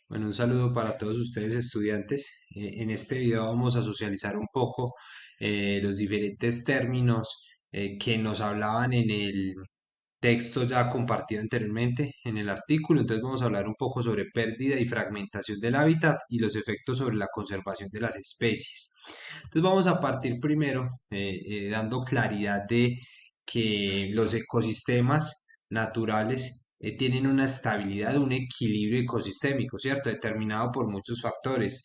Bueno, un saludo para todos ustedes estudiantes. En este video vamos a socializar un poco los diferentes términos que nos hablaban en el texto ya compartido anteriormente, en el artículo. Entonces vamos a hablar un poco sobre pérdida y fragmentación del hábitat y los efectos sobre la conservación de las especies. Entonces vamos a partir primero dando claridad de que los ecosistemas naturales tienen una estabilidad, un equilibrio ecosistémico, ¿cierto? Determinado por muchos factores,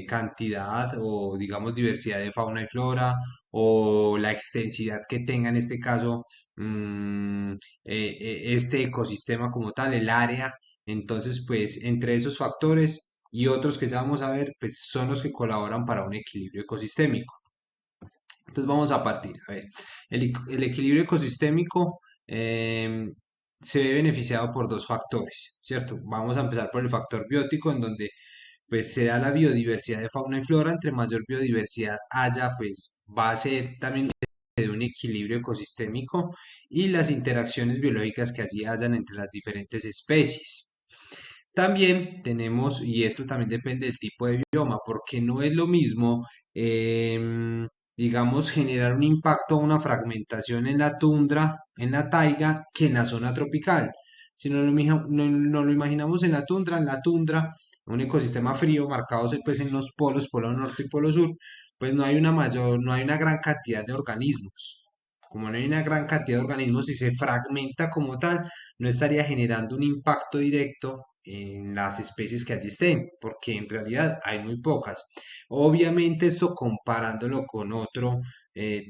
cantidad o digamos diversidad de fauna y flora o la extensidad que tenga en este caso mm, este ecosistema como tal, el área. Entonces, pues entre esos factores y otros que ya vamos a ver, pues son los que colaboran para un equilibrio ecosistémico. Entonces vamos a partir. A ver, el equilibrio ecosistémico se ve beneficiado por dos factores, ¿cierto? Vamos a empezar por el factor biótico, en donde pues se da la biodiversidad de fauna y flora. Entre mayor biodiversidad haya, pues va a ser también de un equilibrio ecosistémico y las interacciones biológicas que allí hayan entre las diferentes especies. También tenemos, y esto también depende del tipo de bioma, porque no es lo mismo, digamos, generar un impacto o una fragmentación en la tundra, en la taiga, que en la zona tropical. Si no lo imaginamos en la tundra, un ecosistema frío marcado pues en los polos, polo norte y polo sur, pues no hay una gran cantidad de organismos. Como no hay una gran cantidad de organismos y se fragmenta como tal, no estaría generando un impacto directo en las especies que allí estén, porque en realidad hay muy pocas. Obviamente esto comparándolo con otro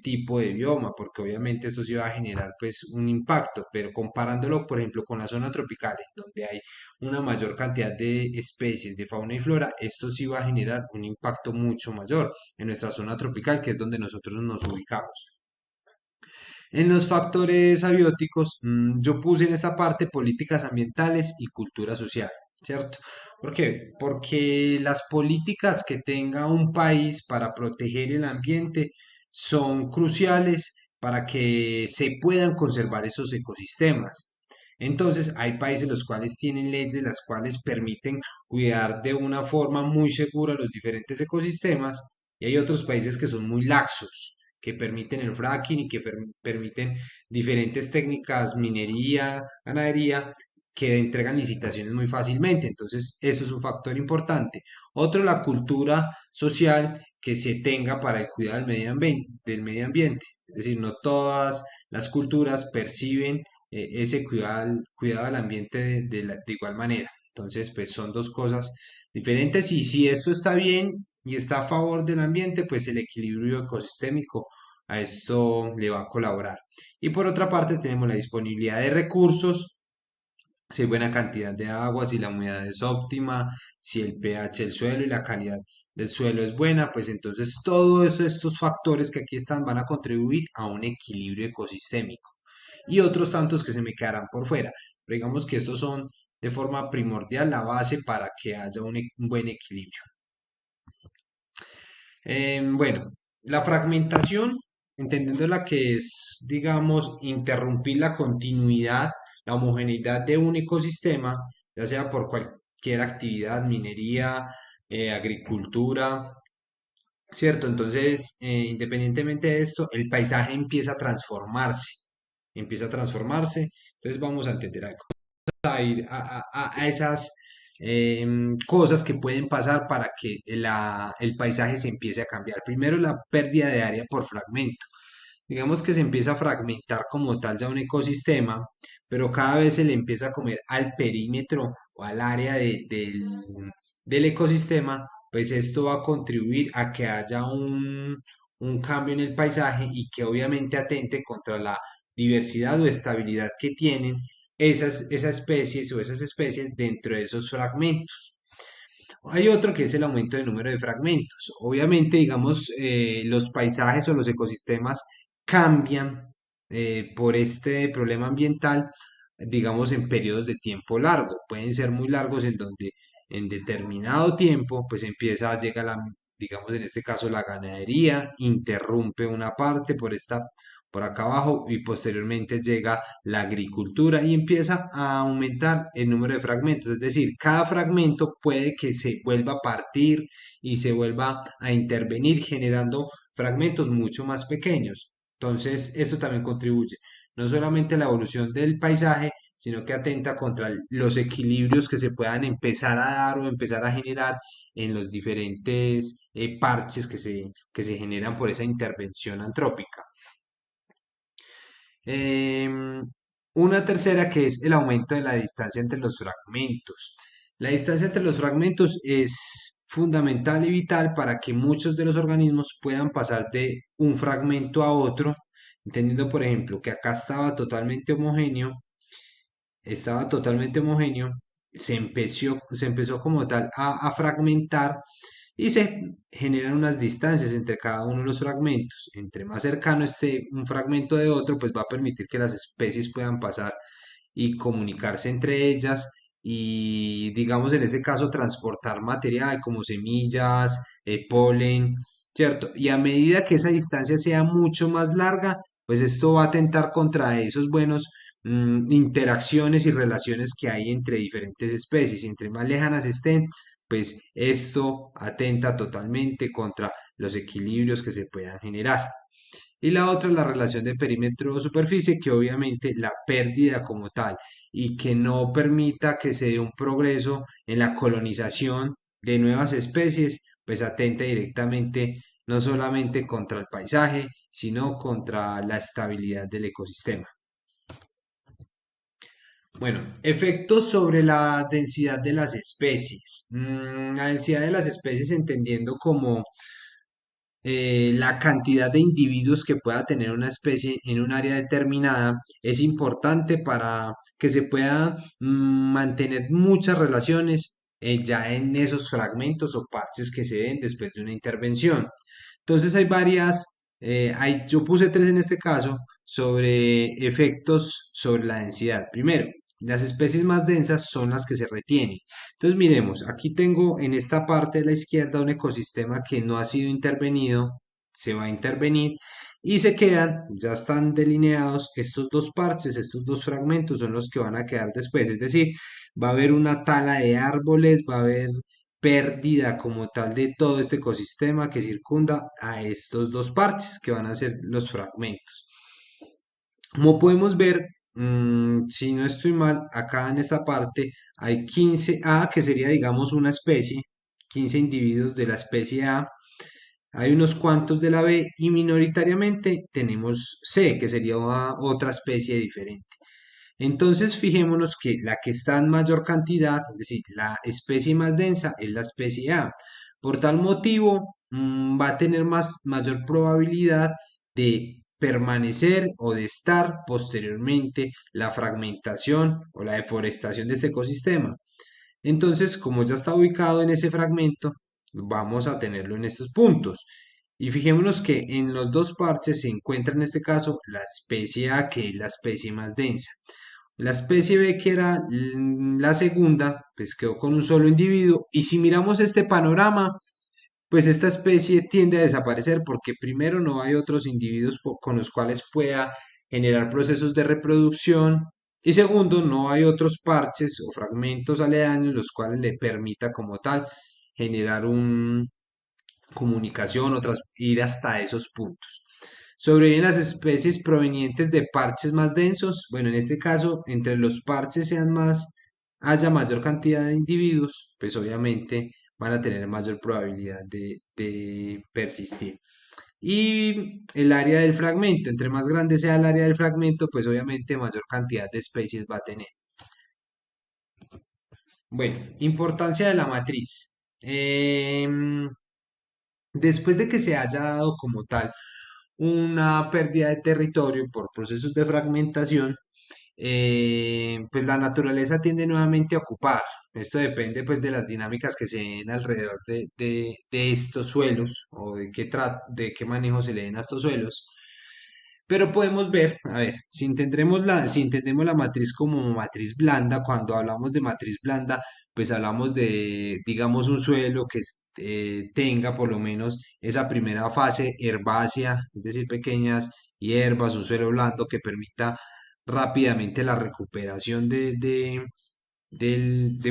tipo de bioma, porque obviamente esto sí va a generar pues un impacto, pero comparándolo por ejemplo con la zona tropical, en donde hay una mayor cantidad de especies de fauna y flora, esto sí va a generar un impacto mucho mayor en nuestra zona tropical, que es donde nosotros nos ubicamos. En los factores abióticos, yo puse en esta parte políticas ambientales y cultura social, ¿cierto? ¿Por qué? Porque las políticas que tenga un país para proteger el ambiente son cruciales para que se puedan conservar esos ecosistemas. Entonces, hay países los cuales tienen leyes las cuales permiten cuidar de una forma muy segura los diferentes ecosistemas y hay otros países que son muy laxos, que permiten el fracking y que permiten diferentes técnicas, minería, ganadería, que entregan licitaciones muy fácilmente. Entonces, eso es un factor importante. Otro, la cultura social que se tenga para el cuidado del medio ambiente. Es decir, no todas las culturas perciben ese cuidado al ambiente de igual manera. Entonces, pues son dos cosas diferentes y si esto está bien y está a favor del ambiente, pues el equilibrio ecosistémico a esto le va a colaborar. Y por otra parte tenemos la disponibilidad de recursos, si hay buena cantidad de agua, si la humedad es óptima, si el pH del suelo y la calidad del suelo es buena, pues entonces todos estos factores que aquí están van a contribuir a un equilibrio ecosistémico. Y otros tantos que se me quedarán por fuera. Pero digamos que estos son de forma primordial la base para que haya un buen equilibrio. Bueno, la fragmentación, entendiendo la que es, digamos, interrumpir la continuidad, la homogeneidad de un ecosistema, ya sea por cualquier actividad, minería, agricultura, ¿cierto? Entonces, independientemente de esto, el paisaje empieza a transformarse, entonces vamos a entender algo a ir a esas cosas que pueden pasar para que el paisaje se empiece a cambiar. Primero, la pérdida de área por fragmento. Digamos que se empieza a fragmentar como tal ya un ecosistema, pero cada vez se le empieza a comer al perímetro o al área del ecosistema, pues esto va a contribuir a que haya un cambio en el paisaje y que obviamente atente contra la diversidad o estabilidad que tienen esas especies o esas especies dentro de esos fragmentos. Hay otro que es el aumento del número de fragmentos. Obviamente, digamos, los paisajes o los ecosistemas cambian por este problema ambiental, digamos, en periodos de tiempo largo. Pueden ser muy largos en donde en determinado tiempo, pues llega la, digamos, en este caso la ganadería, interrumpe una parte por esta por acá abajo y posteriormente llega la agricultura y empieza a aumentar el número de fragmentos. Es decir, cada fragmento puede que se vuelva a partir y se vuelva a intervenir generando fragmentos mucho más pequeños. Entonces, esto también contribuye no solamente a la evolución del paisaje, sino que atenta contra los equilibrios que se puedan empezar a dar o empezar a generar en los diferentes parches que se generan por esa intervención antrópica. Em, una tercera que es el aumento de la distancia entre los fragmentos. La distancia entre los fragmentos es fundamental y vital para que muchos de los organismos puedan pasar de un fragmento a otro, entendiendo, por ejemplo, que acá estaba totalmente homogéneo, se empezó como tal a fragmentar y se generan unas distancias entre cada uno de los fragmentos. Entre más cercano esté un fragmento de otro, pues va a permitir que las especies puedan pasar y comunicarse entre ellas y, digamos, en ese caso, transportar material como semillas, polen, ¿cierto? Y a medida que esa distancia sea mucho más larga, pues esto va a atentar contra esos buenos interacciones y relaciones que hay entre diferentes especies. Y entre más lejanas estén, pues esto atenta totalmente contra los equilibrios que se puedan generar. Y la otra es la relación de perímetro-superficie, que obviamente la pérdida como tal y que no permita que se dé un progreso en la colonización de nuevas especies, pues atenta directamente no solamente contra el paisaje, sino contra la estabilidad del ecosistema. Bueno, efectos sobre la densidad de las especies. La densidad de las especies entendiendo como la cantidad de individuos que pueda tener una especie en un área determinada es importante para que se pueda mantener muchas relaciones ya en esos fragmentos o parches que se den después de una intervención. Entonces hay varias, yo puse tres en este caso sobre efectos sobre la densidad. Primero, las especies más densas son las que se retienen. Entonces miremos, aquí tengo en esta parte de la izquierda un ecosistema que no ha sido intervenido, se va a intervenir y se quedan, ya están delineados estos dos parches, estos dos fragmentos son los que van a quedar después. Es decir, va a haber una tala de árboles, va a haber pérdida como tal de todo este ecosistema que circunda a estos dos parches que van a ser los fragmentos. Como podemos ver, si no estoy mal, acá en esta parte hay 15 A, que sería, digamos, una especie, 15 individuos de la especie A, hay unos cuantos de la B y minoritariamente tenemos C, que sería otra especie diferente. Entonces, fijémonos que la que está en mayor cantidad, es decir, la especie más densa es la especie A. Por tal motivo, va a tener mayor probabilidad de permanecer o de estar posteriormente la fragmentación o la deforestación de este ecosistema. Entonces, como ya está ubicado en ese fragmento, vamos a tenerlo en estos puntos. Y fijémonos que en los dos parches se encuentra en este caso la especie A, que es la especie más densa. La especie B, que era la segunda, pues quedó con un solo individuo. Y si miramos este panorama, pues esta especie tiende a desaparecer porque primero no hay otros individuos con los cuales pueda generar procesos de reproducción y segundo no hay otros parches o fragmentos aledaños los cuales le permita como tal generar una comunicación o ir hasta esos puntos. Sobreviven las especies provenientes de parches más densos. Bueno, en este caso, entre los parches haya mayor cantidad de individuos, pues obviamente van a tener mayor probabilidad de persistir. Y el área del fragmento, entre más grande sea el área del fragmento, pues obviamente mayor cantidad de especies va a tener. Bueno, importancia de la matriz. Después de que se haya dado como tal una pérdida de territorio por procesos de fragmentación, pues la naturaleza tiende nuevamente a ocupar. Esto depende pues de las dinámicas que se den alrededor de estos suelos o de qué manejo se le den a estos suelos. Pero podemos ver, a ver, si entendemos la matriz como matriz blanda, cuando hablamos de matriz blanda, pues hablamos de, digamos, un suelo que tenga por lo menos esa primera fase herbácea, es decir, pequeñas hierbas, un suelo blando que permita rápidamente la recuperación de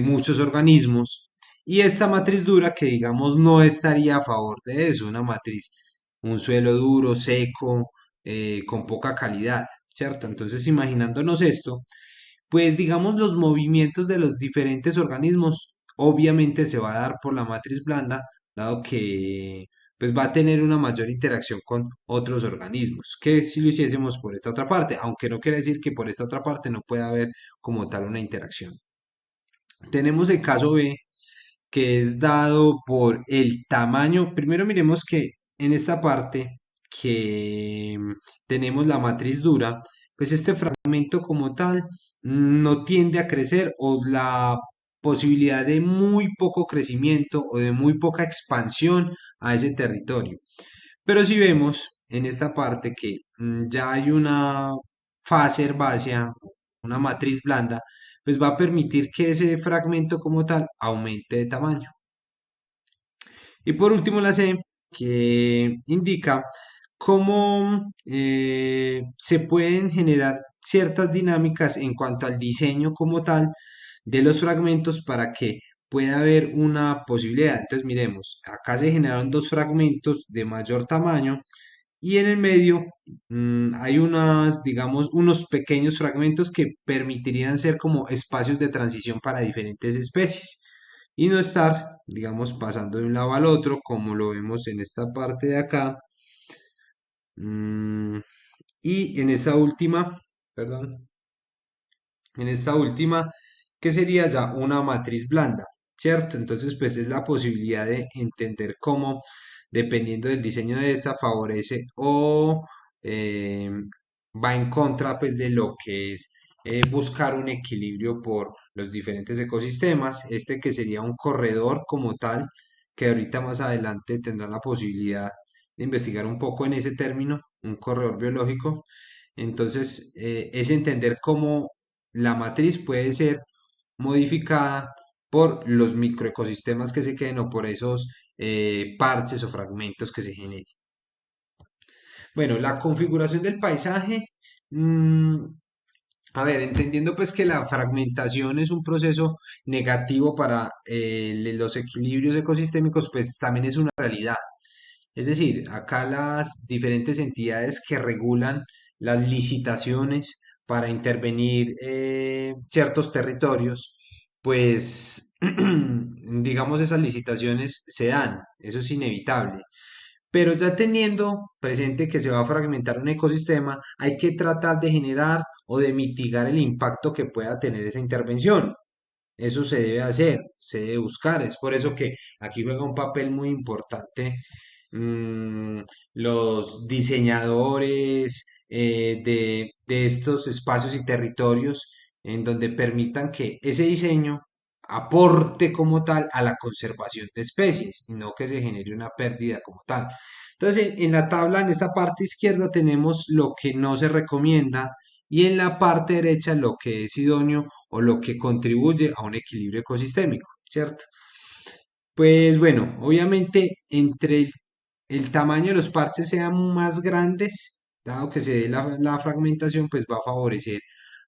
muchos organismos. Y esta matriz dura que digamos no estaría a favor de eso, una matriz, un suelo duro, seco, con poca calidad, ¿cierto? Entonces, imaginándonos esto, pues digamos los movimientos de los diferentes organismos obviamente se va a dar por la matriz blanda, dado que pues va a tener una mayor interacción con otros organismos, que si lo hiciésemos por esta otra parte, aunque no quiere decir que por esta otra parte no pueda haber como tal una interacción. Tenemos el caso B, que es dado por el tamaño. Primero miremos que en esta parte que tenemos la matriz dura, pues este fragmento como tal no tiende a crecer o la posibilidad de muy poco crecimiento o de muy poca expansión a ese territorio. Pero si vemos en esta parte que ya hay una fase herbácea, una matriz blanda, pues va a permitir que ese fragmento como tal aumente de tamaño. Y por último la C, que indica cómo se pueden generar ciertas dinámicas en cuanto al diseño como tal de los fragmentos para que pueda haber una posibilidad. Entonces miremos, acá se generaron dos fragmentos de mayor tamaño y en el medio hay unas, digamos, unos pequeños fragmentos que permitirían ser como espacios de transición para diferentes especies y no estar, digamos, pasando de un lado al otro, como lo vemos en esta parte de acá. Mm, y en esa última, perdón, en esta última, que sería ya una matriz blanda, ¿cierto? Entonces, pues es la posibilidad de entender cómo, dependiendo del diseño de esta, favorece o eh, va en contra, pues, de lo que es buscar un equilibrio por los diferentes ecosistemas. Este que sería un corredor como tal, que ahorita más adelante tendrá la posibilidad de investigar un poco en ese término, un corredor biológico. Entonces, es entender cómo la matriz puede ser modificada por los microecosistemas que se queden o por esos parches o fragmentos que se generen. Bueno, la configuración del paisaje. mm, a ver, entendiendo pues que la fragmentación es un proceso negativo para los equilibrios ecosistémicos, pues también es una realidad. Es decir, acá las diferentes entidades que regulan las licitaciones para intervenir ciertos territorios, pues digamos esas licitaciones se dan, eso es inevitable. Pero ya teniendo presente que se va a fragmentar un ecosistema, hay que tratar de generar o de mitigar el impacto que pueda tener esa intervención. Eso se debe hacer, se debe buscar. Es por eso que aquí juega un papel muy importante mm, los diseñadores de estos espacios y territorios en donde permitan que ese diseño aporte como tal a la conservación de especies y no que se genere una pérdida como tal. Entonces, en la tabla, en esta parte izquierda, tenemos lo que no se recomienda y en la parte derecha lo que es idóneo o lo que contribuye a un equilibrio ecosistémico, ¿cierto? Pues bueno, obviamente entre el tamaño de los parches sean más grandes, dado que se dé la fragmentación, pues va a favorecer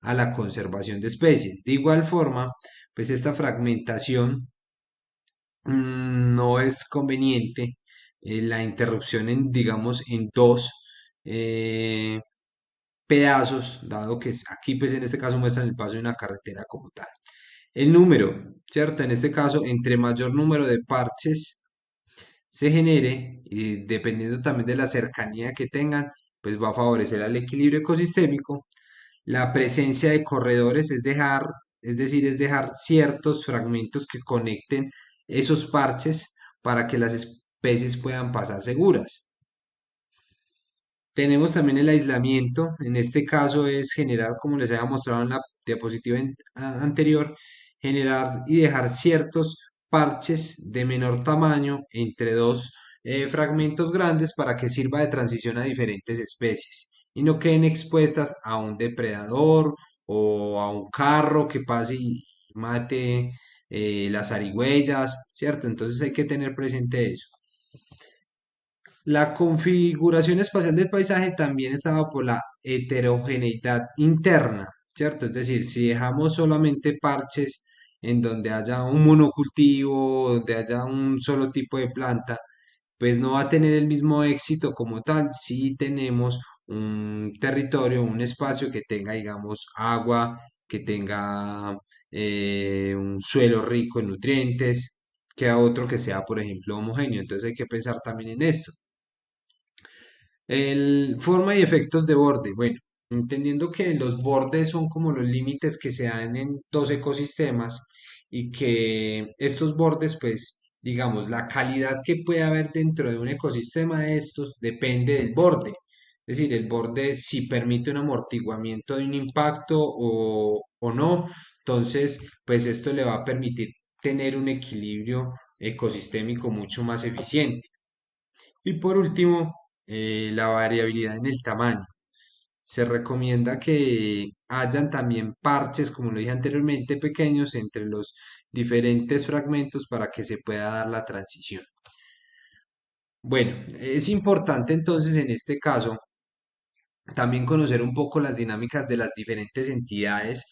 a la conservación de especies. De igual forma, pues esta fragmentación no es conveniente la interrupción en, digamos, en dos eh, pedazos, dado que aquí, pues en este caso muestran el paso de una carretera como tal. El número, ¿cierto? En este caso, entre mayor número de parches se genere, y dependiendo también de la cercanía que tengan, pues va a favorecer al equilibrio ecosistémico. La presencia de corredores es decir, es dejar ciertos fragmentos que conecten esos parches para que las especies puedan pasar seguras. Tenemos también el aislamiento, en este caso es generar, como les había mostrado en la diapositiva anterior, generar y dejar ciertos parches de menor tamaño entre dos fragmentos grandes para que sirva de transición a diferentes especies y no queden expuestas a un depredador o a un carro que pase y mate las zarigüeyas, ¿cierto? Entonces hay que tener presente eso. La configuración espacial del paisaje también está dado por la heterogeneidad interna, ¿cierto? Es decir, si dejamos solamente parches en donde haya un monocultivo, donde haya un solo tipo de planta, pues no va a tener el mismo éxito como tal si tenemos un territorio, un espacio que tenga, digamos, agua, que tenga un suelo rico en nutrientes, que a otro que sea, por ejemplo, homogéneo. Entonces hay que pensar también en esto. Forma y efectos de borde. Bueno, entendiendo que los bordes son como los límites que se dan en dos ecosistemas y que estos bordes, pues, digamos, la calidad que puede haber dentro de un ecosistema de estos depende del borde. Es decir, el borde si permite un amortiguamiento de un impacto o no. Entonces, pues esto le va a permitir tener un equilibrio ecosistémico mucho más eficiente. Y por último, la variabilidad en el tamaño. Se recomienda que hayan también parches, como lo dije anteriormente, pequeños entre los diferentes fragmentos para que se pueda dar la transición. Bueno, es importante entonces en este caso también conocer un poco las dinámicas de las diferentes entidades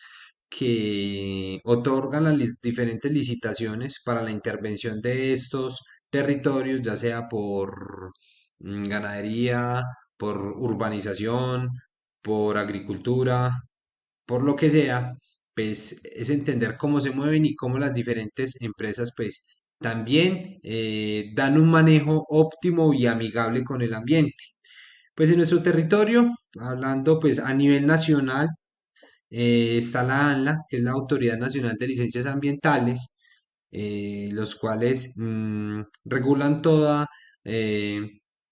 que otorgan las diferentes licitaciones para la intervención de estos territorios, ya sea por ganadería, por urbanización, por agricultura, por lo que sea, pues es entender cómo se mueven y cómo las diferentes empresas pues también dan un manejo óptimo y amigable con el ambiente. Pues en nuestro territorio, hablando pues a nivel nacional, está la ANLA, que es la Autoridad Nacional de Licencias Ambientales, los cuales eh,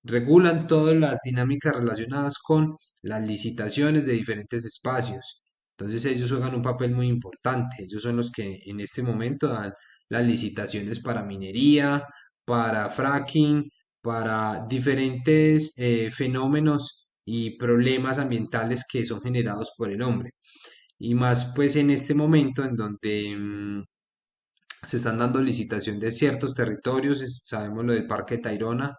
regulan todas las dinámicas relacionadas con las licitaciones de diferentes espacios. Entonces ellos juegan un papel muy importante. Ellos son los que en este momento dan las licitaciones para minería, para fracking, para diferentes fenómenos y problemas ambientales que son generados por el hombre. Y más pues en este momento en donde se están dando licitación de ciertos territorios, sabemos lo del Parque Tayrona,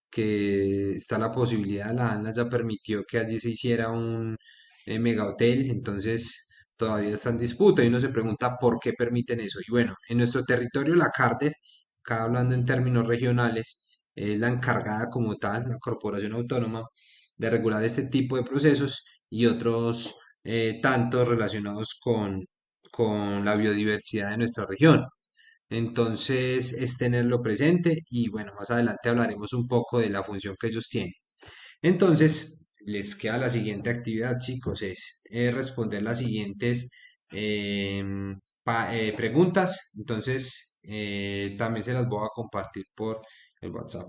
que está la posibilidad, la ANLA ya permitió que allí se hiciera un mega hotel, entonces todavía está en disputa y uno se pregunta por qué permiten eso. Y bueno, en nuestro territorio la Carter, acá hablando en términos regionales, es la encargada como tal, la corporación autónoma, de regular este tipo de procesos y otros tantos relacionados con la biodiversidad de nuestra región. Entonces es tenerlo presente y bueno, más adelante hablaremos un poco de la función que ellos tienen. Entonces, les queda la siguiente actividad, chicos, es responder las siguientes preguntas. Entonces, también se las voy a compartir por el WhatsApp.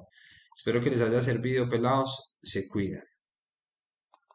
Espero que les haya servido, pelados. Se cuidan.